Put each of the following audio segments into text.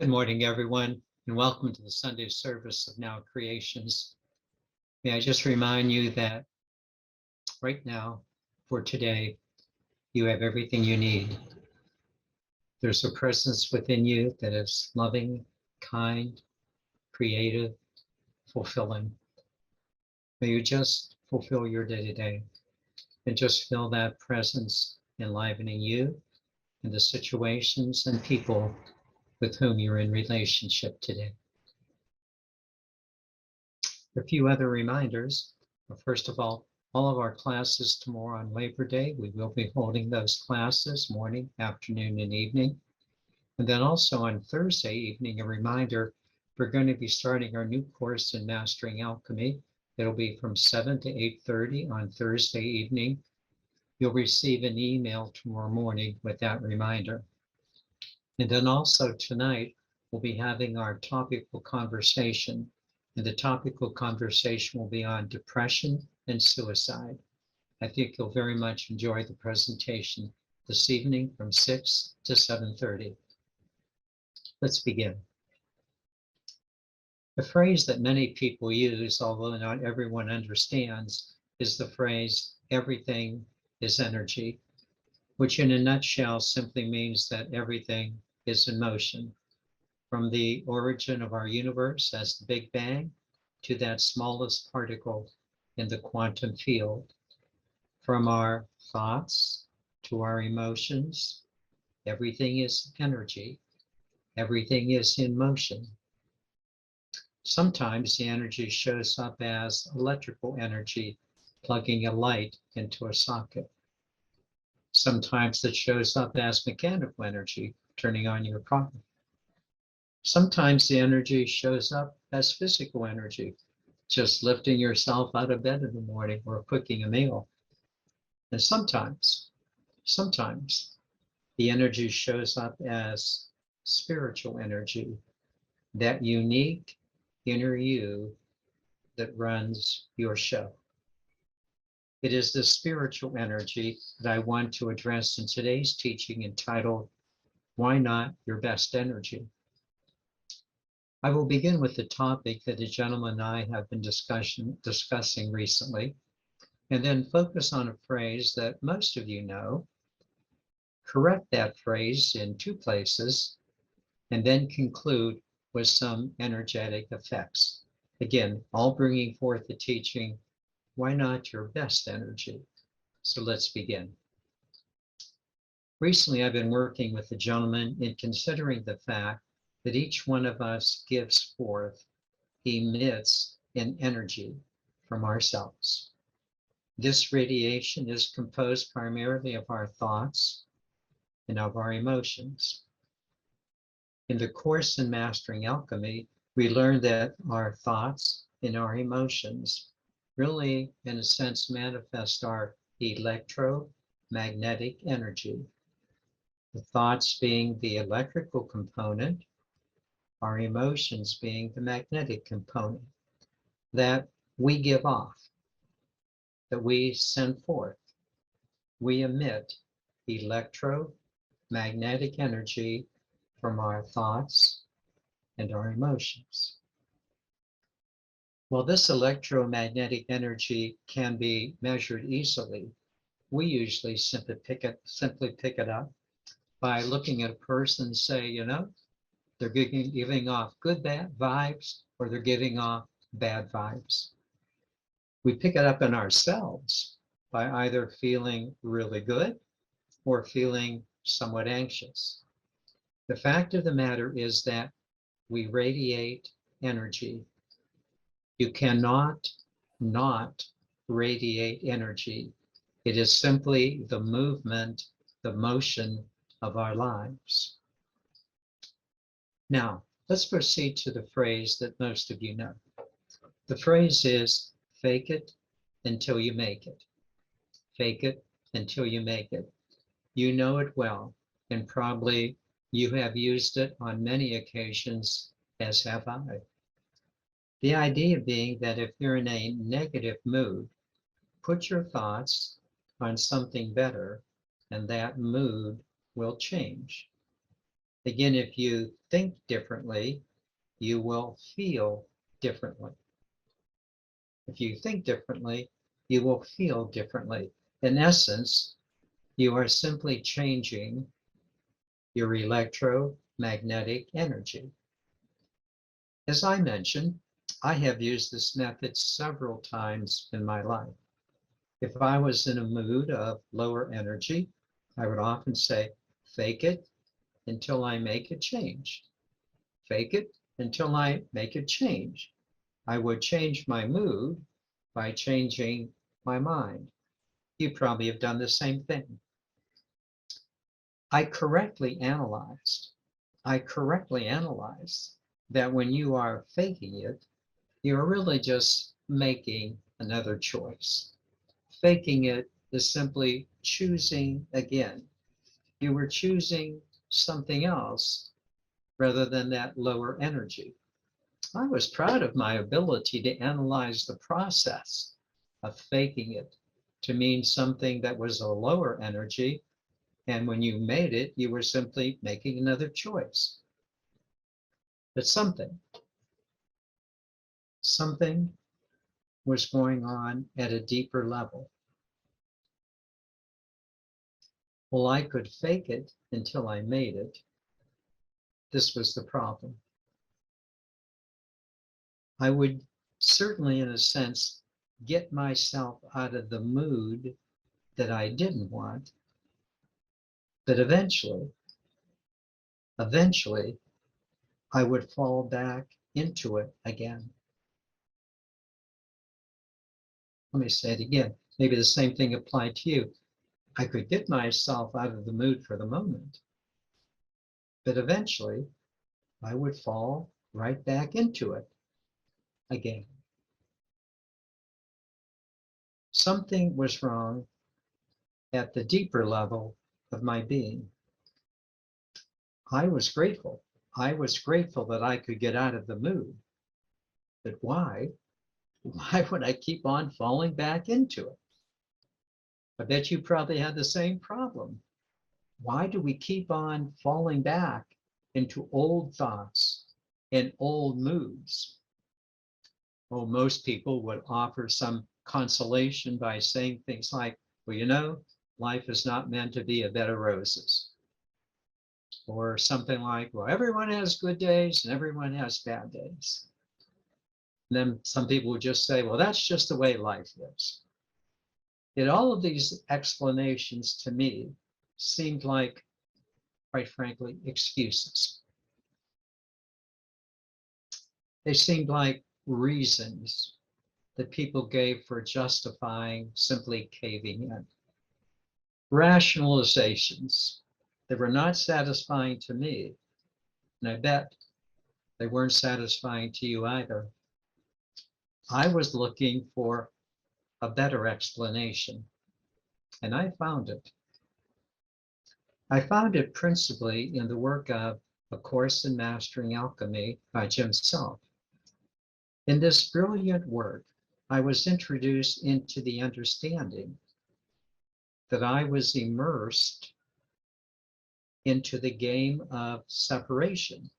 Good morning, everyone, and welcome to the Sunday service of Now Creations. May I just remind you that right now, for today, you have everything you need. There's a presence within you that is loving, kind, creative, fulfilling. May you just fulfill your day to day and just feel that presence enlivening you and the situations and people with whom you're in relationship today. A few other reminders. First of all of our classes tomorrow on Labor Day, we will be holding those classes morning, afternoon, and evening. And then also on Thursday evening, a reminder, we're going to be starting our new course in Mastering Alchemy. It'll be from 7 to 8:30 on Thursday evening. You'll receive an email tomorrow morning with that reminder. And then also tonight, we'll be having our topical conversation. And the topical conversation will be on depression and suicide. I think you'll very much enjoy the presentation this evening from 6 to 7:30. Let's begin. The phrase that many people use, although not everyone understands, is the phrase, everything is energy, which in a nutshell simply means that everything is in motion. From the origin of our universe as the Big Bang to that smallest particle in the quantum field, from our thoughts to our emotions, everything is energy, everything is in motion. Sometimes the energy shows up as electrical energy, plugging a light into a socket. Sometimes it shows up as mechanical energy, turning on your car. Sometimes the energy shows up as physical energy, just lifting yourself out of bed in the morning or cooking a meal. And sometimes the energy shows up as spiritual energy, that unique inner you that runs your show. It is the spiritual energy that I want to address in today's teaching entitled, Why Not Your Best Energy? I will begin with the topic that a gentleman and I have been discussing recently, and then focus on a phrase that most of you know, correct that phrase in two places, and then conclude with some energetic effects. Again, all bringing forth the teaching, why not your best energy? So let's begin. Recently, I've been working with a gentleman in considering the fact that each one of us gives forth, emits an energy from ourselves. This radiation is composed primarily of our thoughts and of our emotions. In the course in Mastering Alchemy, we learn that our thoughts and our emotions really, in a sense, manifest our electromagnetic energy. The thoughts being the electrical component, our emotions being the magnetic component that we give off, that we send forth. We emit electromagnetic energy from our thoughts and our emotions. While this electromagnetic energy can be measured easily, we usually simply pick it up by looking at a person and say, you know, they're giving off good bad vibes or they're giving off bad vibes. We pick it up in ourselves by either feeling really good or feeling somewhat anxious. The fact of the matter is that we radiate energy. You cannot not radiate energy. It is simply the movement, the motion of our lives. Now, let's proceed to the phrase that most of you know. The phrase is, fake it until you make it. Fake it until you make it. You know it well, and probably you have used it on many occasions, as have I. The idea being that if you're in a negative mood, put your thoughts on something better, and that mood will change. Again, if you think differently, you will feel differently. If you think differently, you will feel differently. In essence, you are simply changing your electromagnetic energy. As I mentioned, I have used this method several times in my life. If I was in a mood of lower energy, I would often say, fake it until I make it change. Fake it until I make it change. I would change my mood by changing my mind. You probably have done the same thing. I correctly analyzed that when you are faking it, you're really just making another choice. Faking it is simply choosing again. You were choosing something else rather than that lower energy. I was proud of my ability to analyze the process of faking it to mean something that was a lower energy. And when you made it, you were simply making another choice. But something was going on at a deeper level. Well, I could fake it until I made it. This was the problem. I would certainly, in a sense, get myself out of the mood that I didn't want. But eventually, I would fall back into it again. Let me say it again. Maybe the same thing applied to you. I could get myself out of the mood for the moment, but eventually I would fall right back into it again. Something was wrong at the deeper level of my being. I was grateful. I was grateful that I could get out of the mood. But why? Why would I keep on falling back into it? I bet you probably had the same problem. Why do we keep on falling back into old thoughts and old moods? Well, most people would offer some consolation by saying things like, well, you know, life is not meant to be a bed of roses. Or something like, well, everyone has good days and everyone has bad days. And then some people would just say, well, that's just the way life is. Yet all of these explanations to me seemed like, quite frankly, excuses. They seemed like reasons that people gave for justifying simply caving in. Rationalizations that were not satisfying to me, and I bet they weren't satisfying to you either. I was looking for a better explanation, and I found it. I found it principally in the work of A Course in Mastering Alchemy by Jim Self. In this brilliant work, I was introduced into the understanding that I was immersed into the game of separation.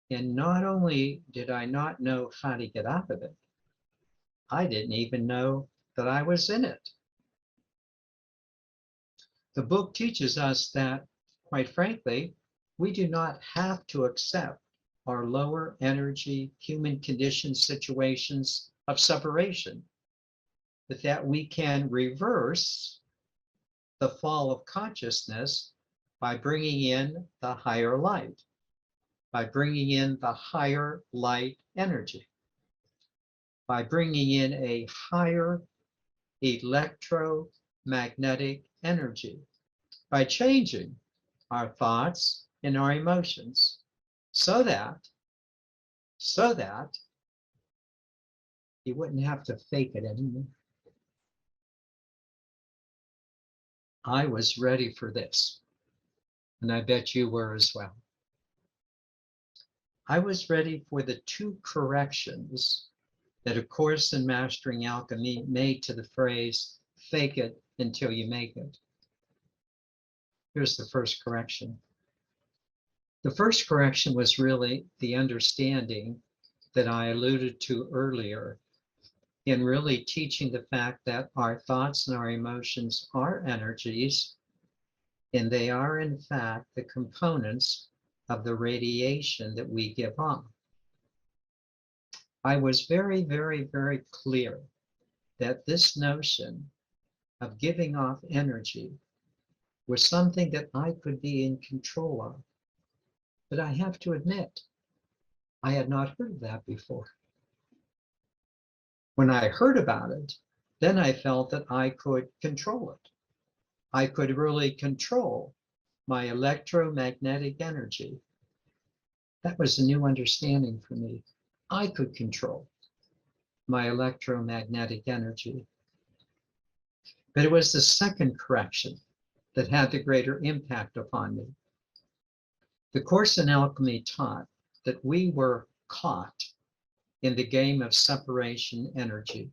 And not only did I not know how to get out of it, I didn't even know that I was in it. The book teaches us that, quite frankly, we do not have to accept our lower energy human condition situations of separation, but that we can reverse the fall of consciousness by bringing in the higher light, by bringing in the higher light energy, by bringing in a higher electromagnetic energy, by changing our thoughts and our emotions so that you wouldn't have to fake it anymore. I was ready for this, and I bet you were as well. I was ready for the two corrections that A Course in Mastering Alchemy made to the phrase, fake it until you make it. Here's the first correction. The first correction was really the understanding that I alluded to earlier in really teaching the fact that our thoughts and our emotions are energies, and they are in fact the components of the radiation that we give off. I was very, very, very clear that this notion of giving off energy was something that I could be in control of. But I have to admit, I had not heard of that before. When I heard about it, then I felt that I could control it. I could really control my electromagnetic energy. That was a new understanding for me. I could control my electromagnetic energy. But it was the second correction that had the greater impact upon me. The Course in Alchemy taught that we were caught in the game of separation energy.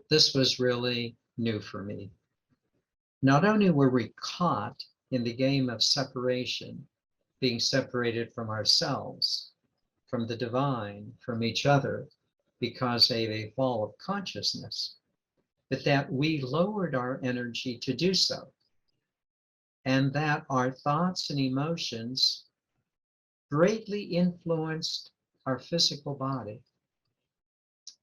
This was really new for me. Not only were we caught in the game of separation, being separated from ourselves, from the divine, from each other, because of a fall of consciousness, but that we lowered our energy to do so, and that our thoughts and emotions greatly influenced our physical body.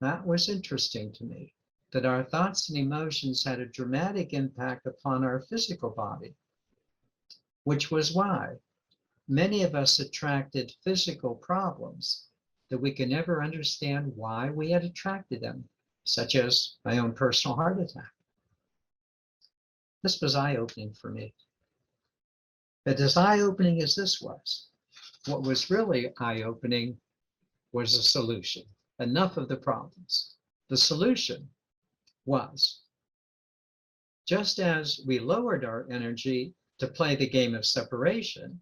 That was interesting to me, that our thoughts and emotions had a dramatic impact upon our physical body, which was why many of us attracted physical problems that we could never understand why we had attracted them, such as my own personal heart attack. This was eye-opening for me. But as eye-opening as this was, what was really eye-opening was a solution. Enough of the problems. The solution was, just as we lowered our energy to play the game of separation,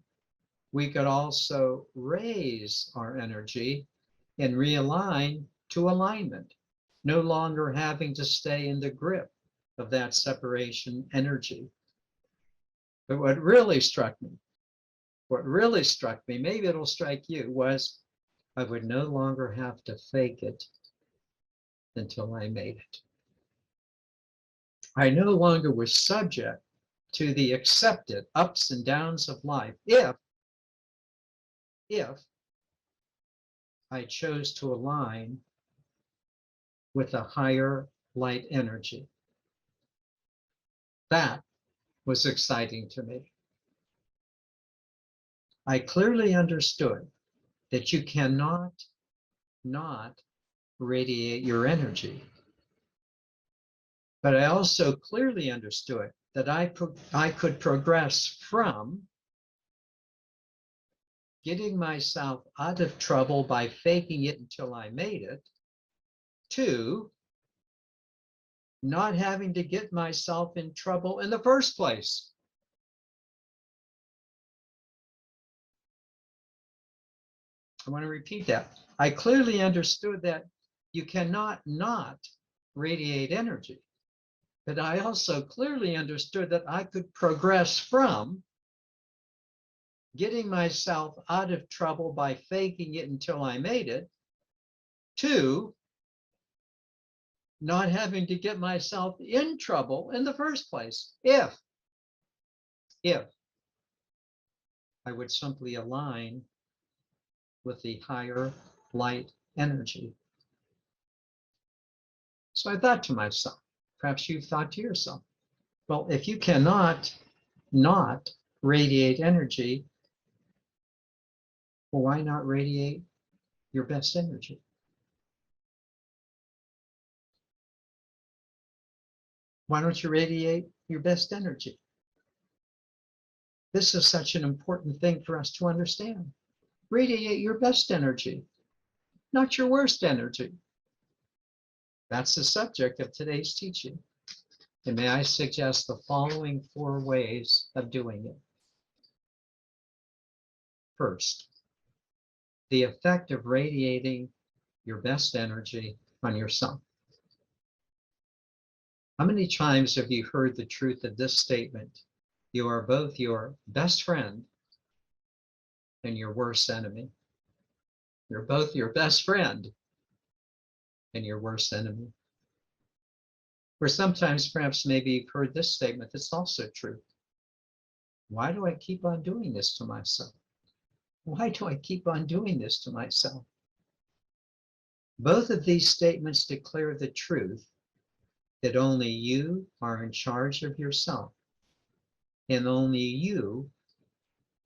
we could also raise our energy and realign to alignment, no longer having to stay in the grip of that separation energy. But what really struck me, maybe it'll strike you, was I would no longer have to fake it until I made it. I no longer was subject to the accepted ups and downs of life if I chose to align with a higher light energy. That was exciting to me. I clearly understood that you cannot not radiate your energy. But I also clearly understood that I could progress from getting myself out of trouble by faking it until I made it, to not having to get myself in trouble in the first place. I want to repeat that. I clearly understood that you cannot not radiate energy, but I also clearly understood that I could progress from getting myself out of trouble by faking it until I made it, to not having to get myself in trouble in the first place, if I would simply align with the higher light energy. So I thought to myself, perhaps you've thought to yourself, well, if you cannot not radiate energy, well, why not radiate your best energy? Why don't you radiate your best energy? This is such an important thing for us to understand. Radiate your best energy, not your worst energy. That's the subject of today's teaching. And may I suggest the following 4 ways of doing it. First, the effect of radiating your best energy on yourself. How many times have you heard the truth of this statement? You are both your best friend and your worst enemy. You're both your best friend and your worst enemy. Or sometimes, perhaps, maybe you've heard this statement that's also true. Why do I keep on doing this to myself? Why do I keep on doing this to myself? Both of these statements declare the truth that only you are in charge of yourself, and only you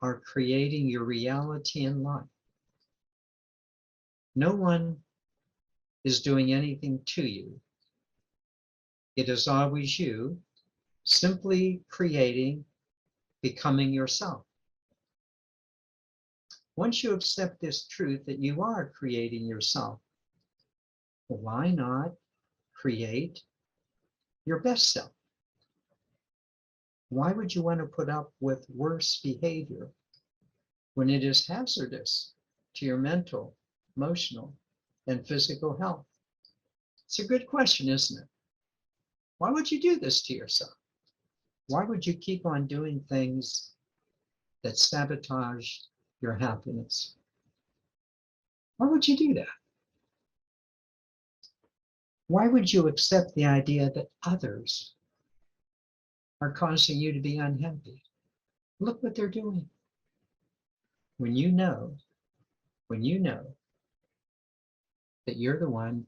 are creating your reality in life. No one is doing anything to you. It is always you, simply creating, becoming yourself. Once you accept this truth that you are creating yourself, why not create your best self? Why would you want to put up with worse behavior when it is hazardous to your mental, emotional, and physical health? It's a good question, isn't it? Why would you do this to yourself? Why would you keep on doing things that sabotage your happiness? Why would you do that? Why would you accept the idea that others are causing you to be unhappy? Look what they're doing. When you know that you're the one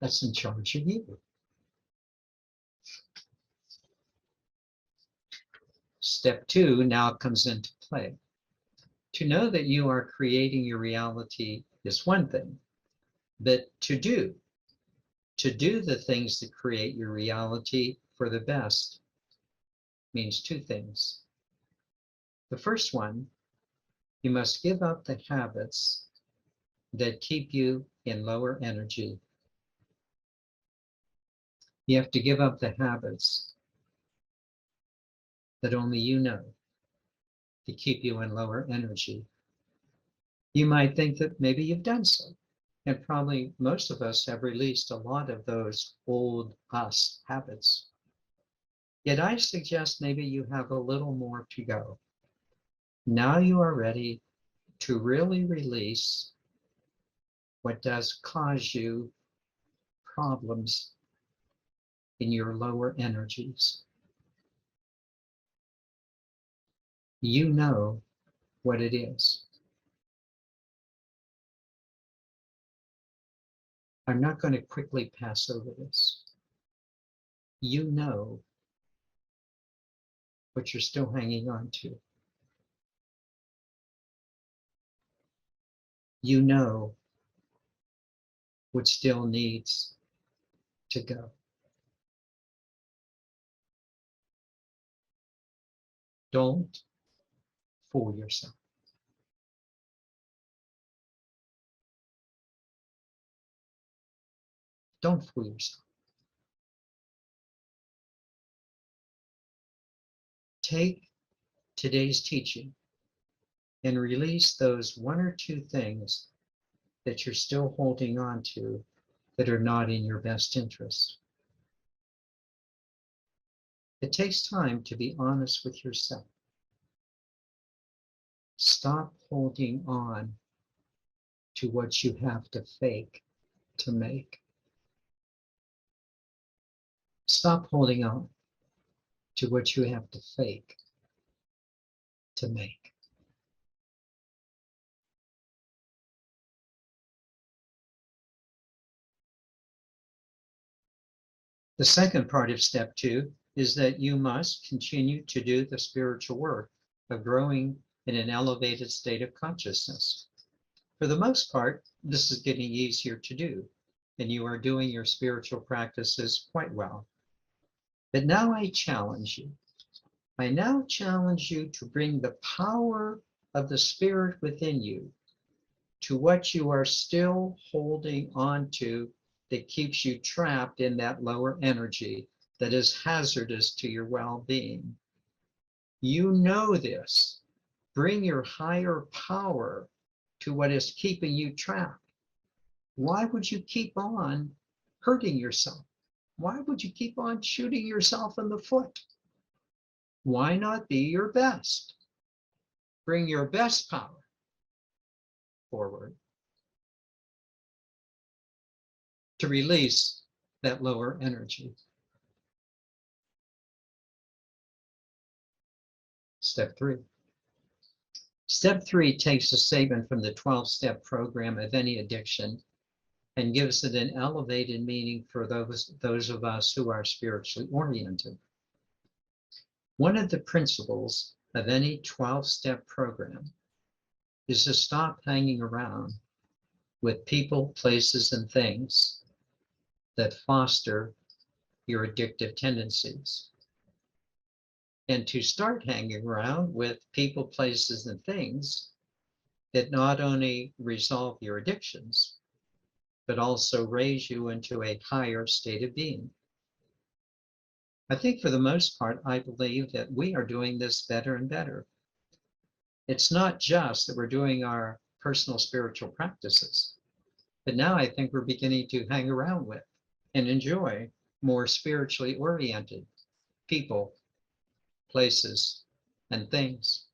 that's in charge of you. Step 2 now comes into play. To know that you are creating your reality is one thing, but to do the things that create your reality for the best means two things. The first one, you must give up the habits that keep you in lower energy. You have to give up the habits that only you know to keep you in lower energy. You might think that maybe you've done so, and probably most of us have released a lot of those old us habits. Yet I suggest maybe you have a little more to go. Now you are ready to really release what does cause you problems in your lower energies. You know what it is. I'm not going to quickly pass over this. You know what you're still hanging on to. You know what still needs to go. Don't fool yourself. Don't fool yourself. Take today's teaching and release those one or two things that you're still holding on to that are not in your best interest. It takes time to be honest with yourself. Stop holding on to what you have to fake to make. Stop holding on to what you have to fake to make. The second part of step 2 is that you must continue to do the spiritual work of growing in an elevated state of consciousness. For the most part, this is getting easier to do, and you are doing your spiritual practices quite well. But now I challenge you. I now challenge you to bring the power of the Spirit within you to what you are still holding on to that keeps you trapped in that lower energy that is hazardous to your well-being. You know this. Bring your higher power to what is keeping you trapped. Why would you keep on hurting yourself? Why would you keep on shooting yourself in the foot? Why not be your best? bring your best power forward to release that lower energy. Step 3. Step 3 takes a statement from the 12-step program of any addiction and gives it an elevated meaning for those of us who are spiritually oriented. One of the principles of any 12-step program is to stop hanging around with people, places, and things that foster your addictive tendencies, and to start hanging around with people, places, and things that not only resolve your addictions, but also raise you into a higher state of being. I think for the most part, I believe that we are doing this better and better. It's not just that we're doing our personal spiritual practices, but now I think we're beginning to hang around with and enjoy more spiritually oriented people, places, and things.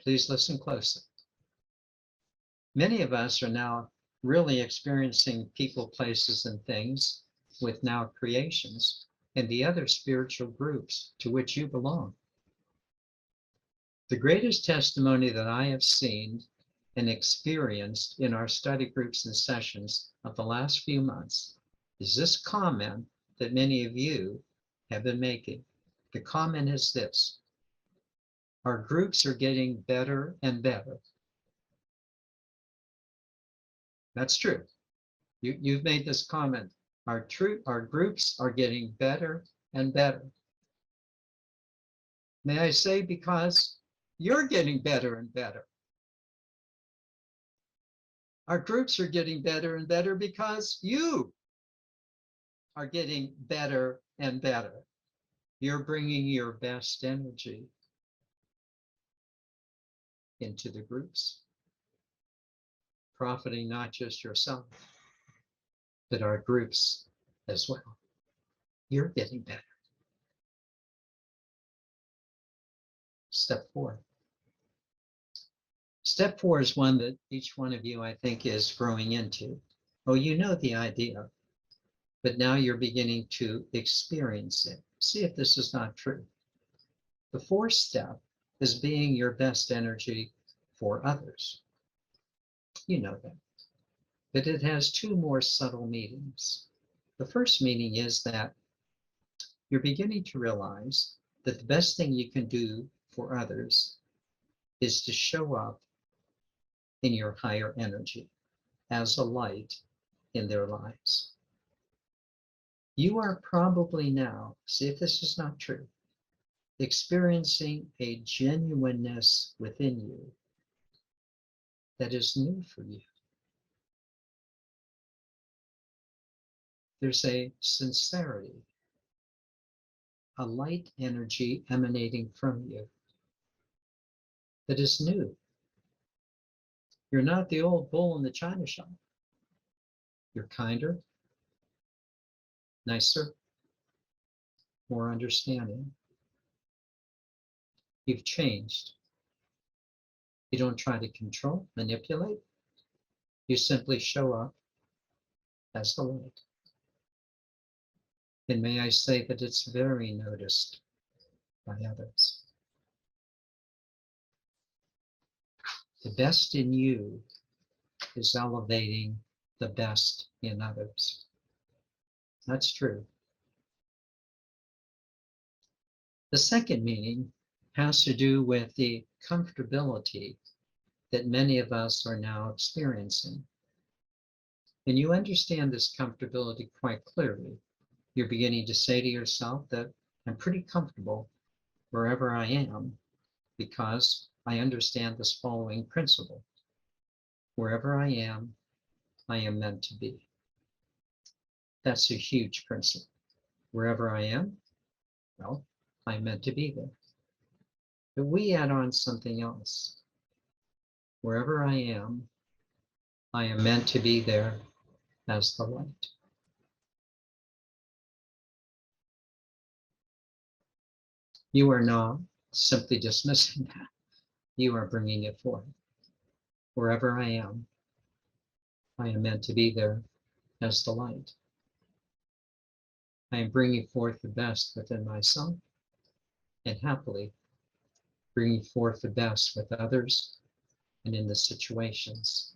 Please listen closely. Many of us are now really experiencing people, places, and things with now creations and the other spiritual groups to which you belong. The greatest testimony that I have seen and experienced in our study groups and sessions of the last few months is this comment that many of you have been making. The comment is this: our groups are getting better and better. That's true. You've made this comment. Our groups are getting better and better. May I say, because you're getting better and better. Our groups are getting better and better because you are getting better and better. You're bringing your best energy into the groups, profiting not just yourself, but our groups as well. You're getting better. Step 4. Step 4 is one that each one of you, I think, is growing into. Oh, you know the idea, but now you're beginning to experience it. See if this is not true. The 4th step is being your best energy for others. You know that. But it has 2 more subtle meanings. The first meaning is that you're beginning to realize that the best thing you can do for others is to show up in your higher energy as a light in their lives. You are probably now, see if this is not true, experiencing a genuineness within you that is new for you. There's a sincerity, a light energy emanating from you that is new. You're not the old bull in the china shop. You're kinder, nicer, more understanding. You've changed. You don't try to control, manipulate. You simply show up as the light. And may I say that it's very noticed by others. The best in you is elevating the best in others. That's true. The second meaning has to do with the comfortability that many of us are now experiencing. And you understand this comfortability quite clearly. You're beginning to say to yourself that I'm pretty comfortable wherever I am because I understand this following principle. Wherever I am meant to be. That's a huge principle. Wherever I am, well, I'm meant to be there. But we add on something else. Wherever I am meant to be there as the light. You are not simply dismissing that. you are bringing it forth. Wherever I am meant to be there as the light. I am bringing forth the best within myself and happily bringing forth the best with others and in the situations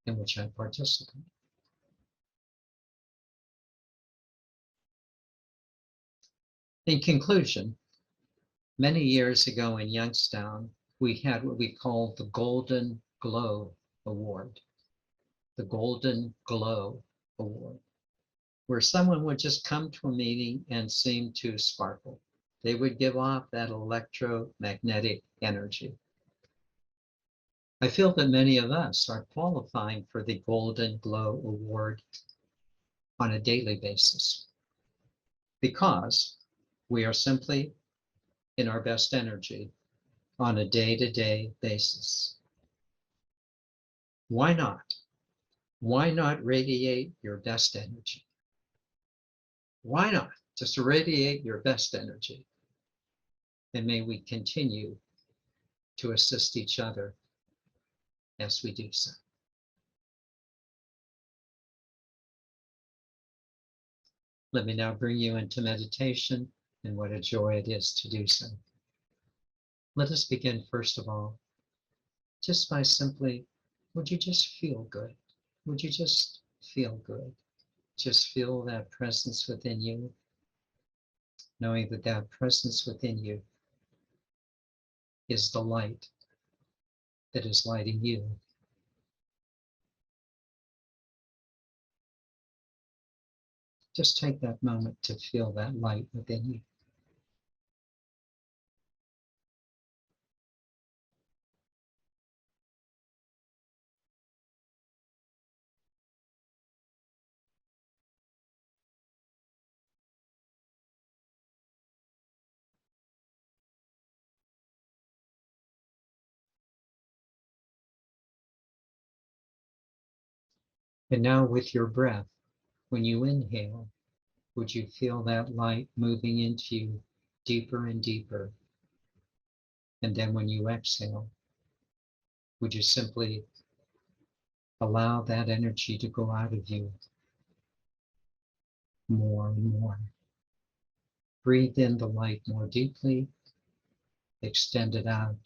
in which I participate. In conclusion, many years ago in Youngstown, we had what we called the Golden Glow Award. The Golden Glow Award, where someone would just come to a meeting and seem to sparkle. They would give off that electromagnetic energy. I feel that many of us are qualifying for the Golden Glow Award on a daily basis because we are simply in our best energy on a day-to-day basis. Why not? Why not radiate your best energy? Why not just radiate your best energy? And may we continue to assist each other as we do so. Let me now bring you into meditation, and what a joy it is to do so. Let us begin, first of all, just by simply, would you just feel good? Would you just feel good? Just feel that presence within you, knowing that that presence within you is the light that is lighting you. Just take that moment to feel that light within you. And now with your breath, when you inhale, would you feel that light moving into you deeper and deeper? And then when you exhale, would you simply allow that energy to go out of you more and more? Breathe in the light more deeply, extend it out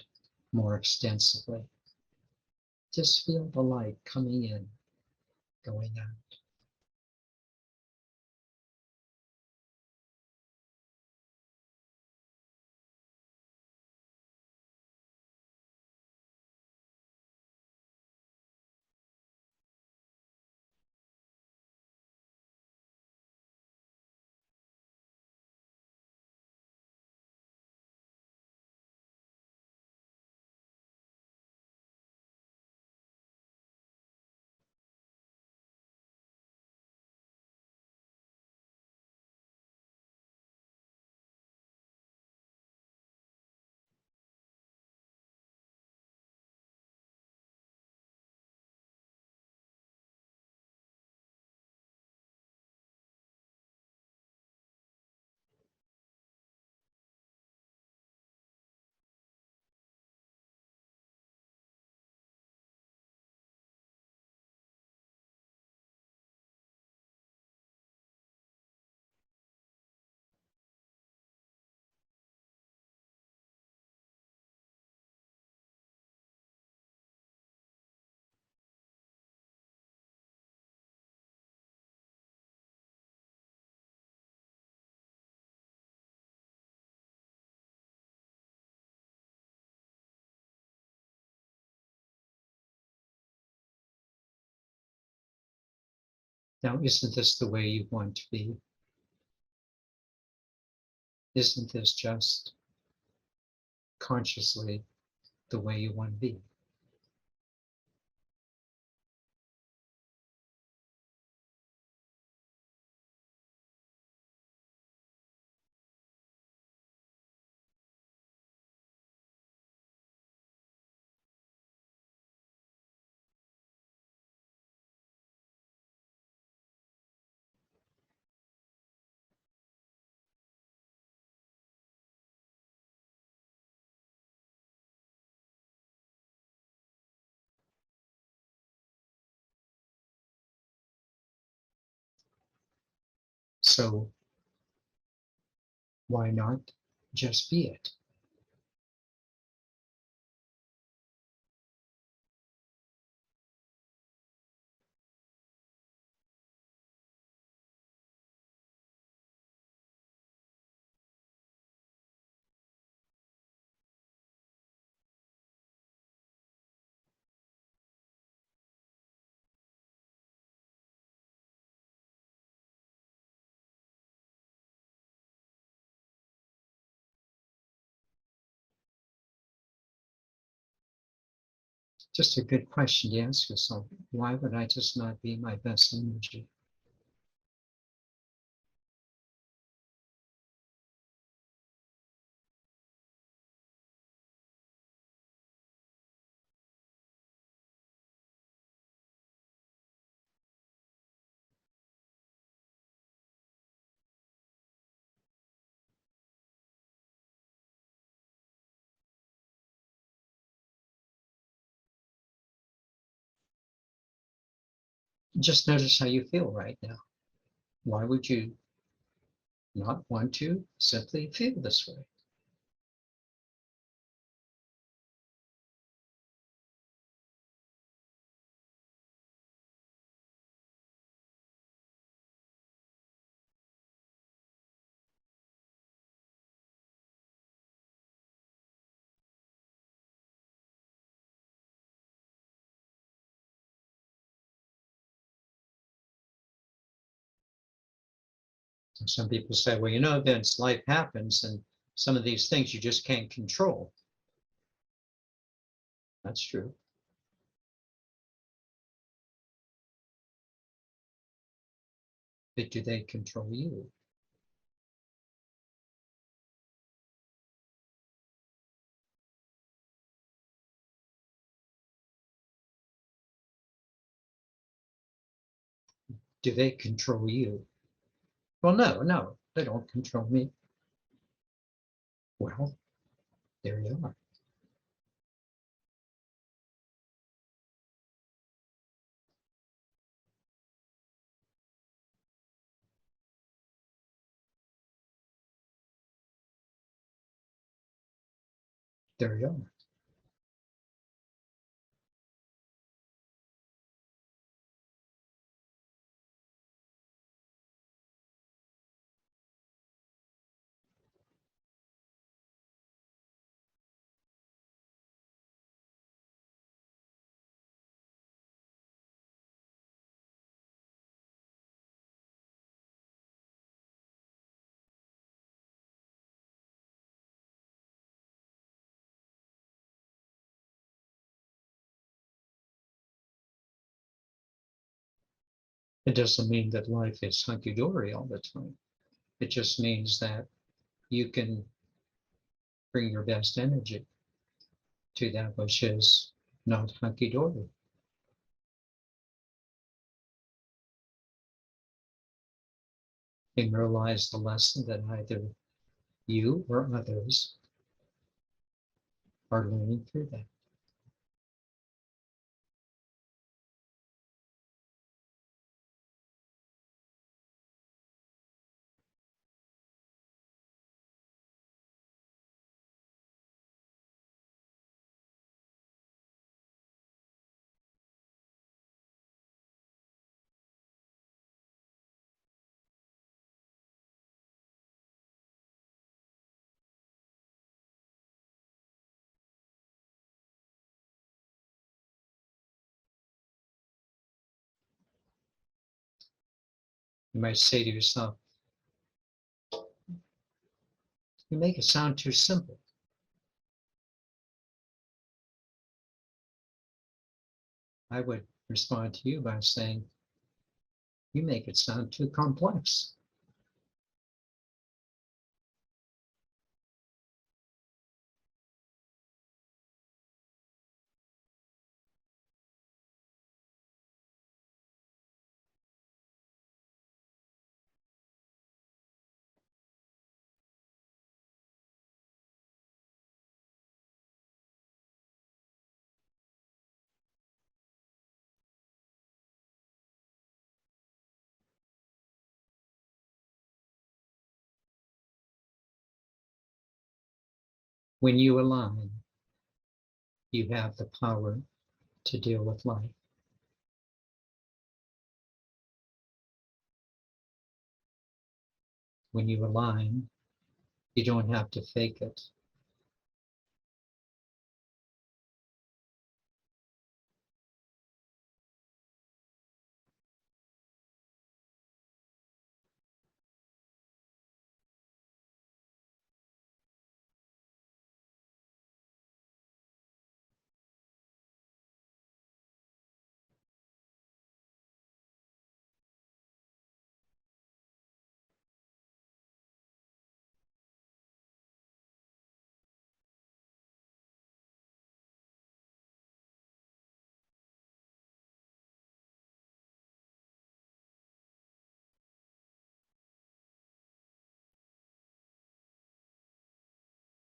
more extensively. Just feel the light coming in, going out. Now, isn't this the way you want to be? Isn't this just consciously the way you want to be? So why not just be it? Just a good question to ask yourself. Why would I just not be my best energy? Just notice how you feel right now. Why would you not want to simply feel this way? And some people say, well, Vince, life happens and some of these things you just can't control. That's true. But do they control you? Do they control you? Well, no, they don't control me. Well, there you are. There you are. It doesn't mean that life is hunky-dory all the time. It just means that you can bring your best energy to that which is not hunky-dory. And realize the lesson that either you or others are learning through that. You might say to yourself, you make it sound too simple. I would respond to you by saying, you make it sound too complex. When you align, you have the power to deal with life. When you align, you don't have to fake it.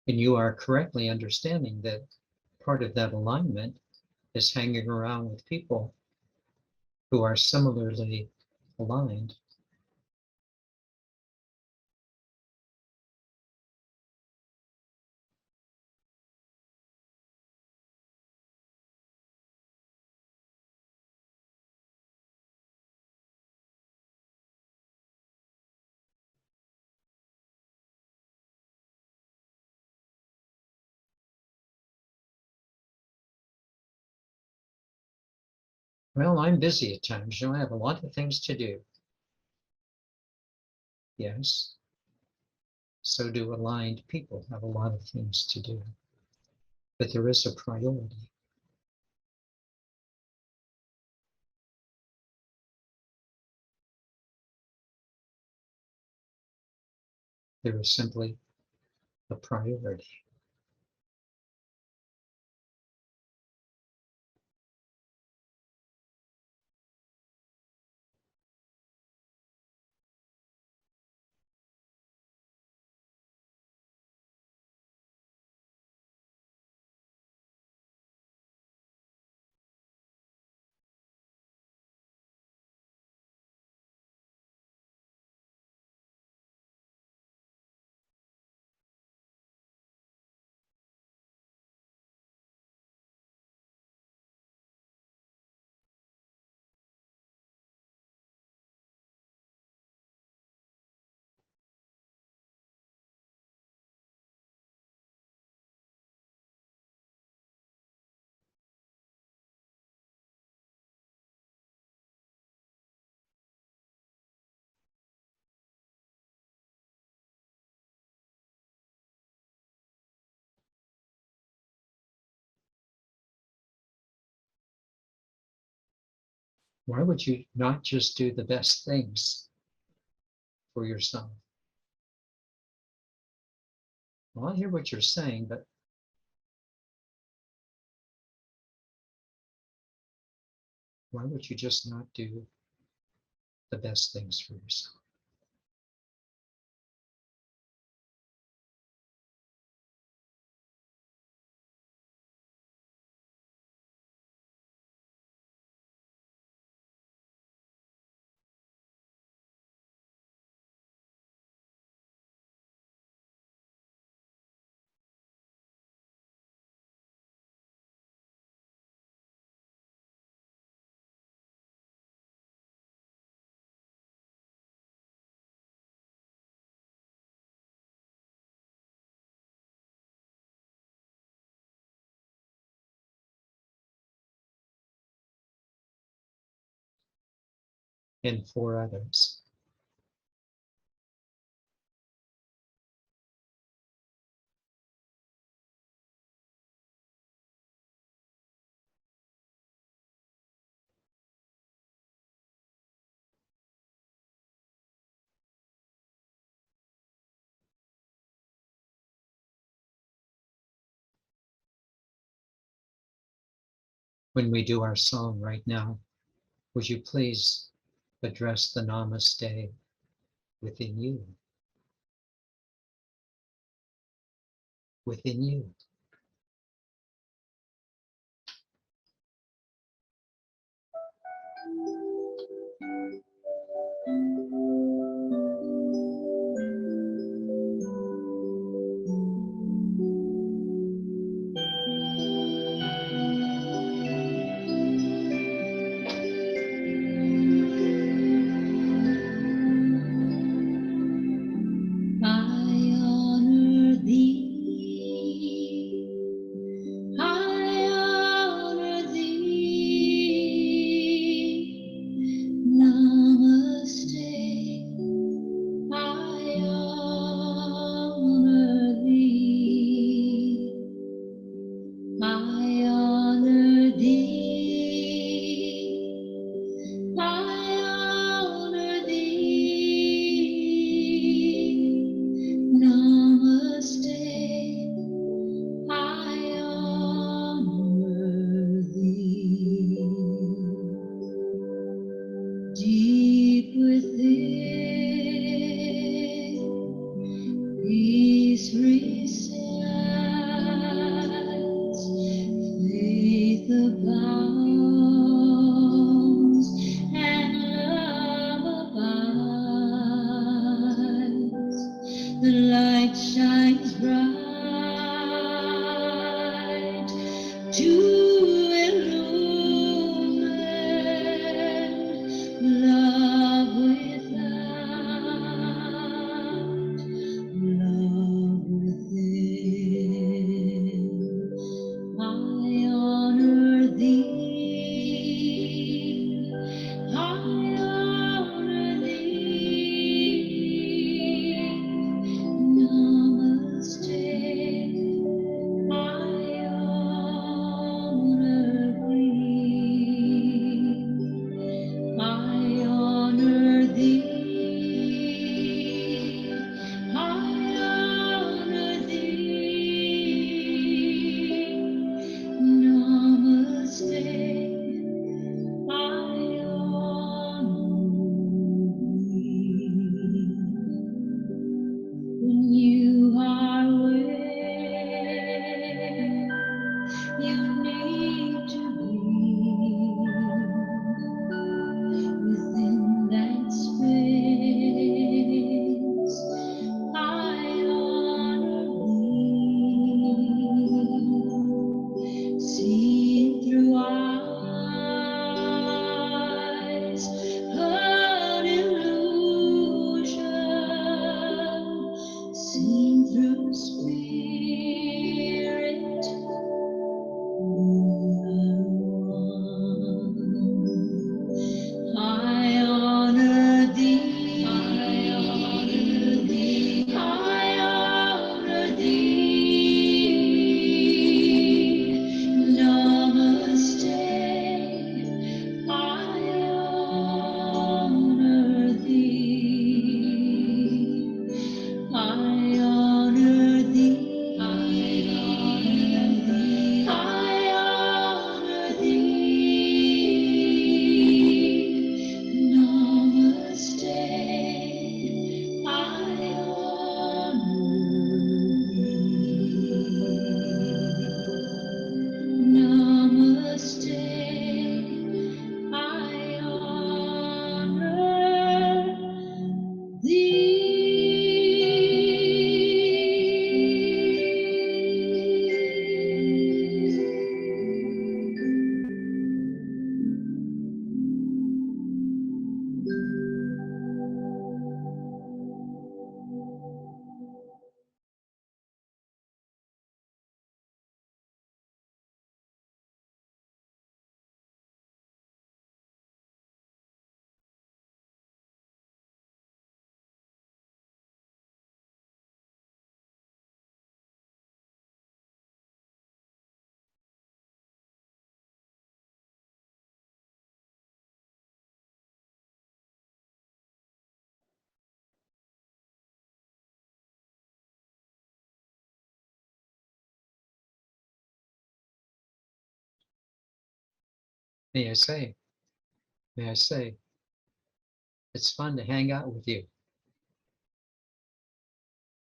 And you are correctly understanding that part of that alignment is hanging around with people who are similarly aligned. Well, I'm busy at times. I have a lot of things to do. Yes. So do aligned people have a lot of things to do. But there is a priority. There is simply a priority. Why would you not just do the best things for yourself? Well, I hear what you're saying, but why would you just not do the best things for yourself? And for others. When we do our song right now, would you please address the namaste within you? Within you. you need to be within that space. I honor thee, seen through eyes of illusion, seen through spirit. I honor thee, I honor thee, I honor thee. Namaste, I honor thee. I honor thee, I honor thee, I honor thee. Namaste, I honor thee. Namaste, I honor May I say, it's fun to hang out with you.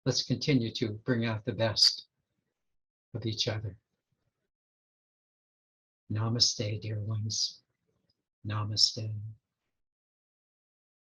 Let's continue to bring out the best of each other. Namaste, dear ones. Namaste.